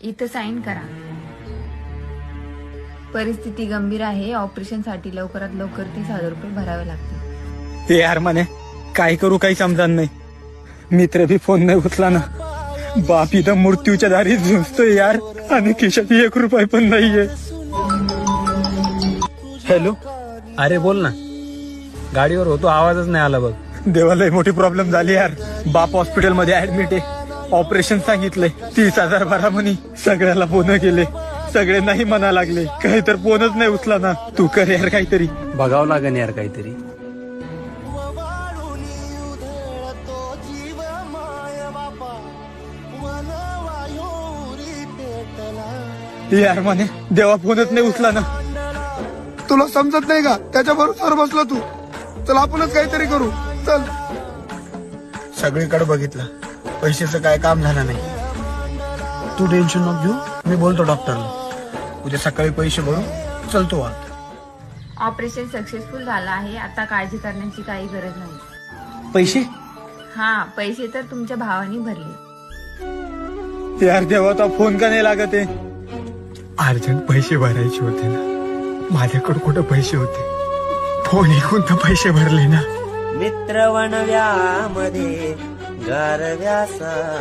इथं साईन करा. परिस्थिती गंभीर आहे. ऑपरेशनसाठी लवकरात लवकर 30,000 रुपये भरावे लागतील. ते यार म्हणे काय करू काही समजा नाही. मित्र बी फोन नाही उचला ना. बाप इथं मृत्यूच्या दारी झुंजतोय यार आणि खिशात 1 रुपया पण नाहीये. हॅलो. अरे बोल ना. गाडीवर होतो, आवाजच नाही आला बघ. देवाला मोठी प्रॉब्लेम झाली यार. बाप हॉस्पिटल मध्ये ऍडमिट आहे. ऑपरेशन सांगितलंय. 30,000 भरा म्हणे. सगळ्याला फोन केले, सगळे नाही म्हणा लागले. काही तर फोनच नाही उचला ना. तू कर यार काहीतरी. बघावं लागेल यार काहीतरी. यार म्हणे देवा फोनच नाही उचला ना. तुला समजत नाही का? त्याच्या बरोबर बसला तू. चल आपणच काहीतरी करू. चल. सगळीकडे बघितलं, पैशाचं काय काम झालं नाही. तू टेन्शन नको घेऊ, मी बोलतो डॉक्टरला. उद्या सकाळी पैसे भरू. चलतो आता. ऑपरेशन सक्सेसफुल झालं आहे. आता काळजी करण्याची काही गरज नाही. पैसे हा, पैसे तर तुमच्या भावाने भरले. यार देवाचा फोन का नाही लागत आहे. अर्जंट पैसे भरायचे होते ना. माझ्याकडे कुठं पैसे होते. फोन ऐकून तर पैसे भरले ना. मित्र वणव्यामध्ये गारव्यासा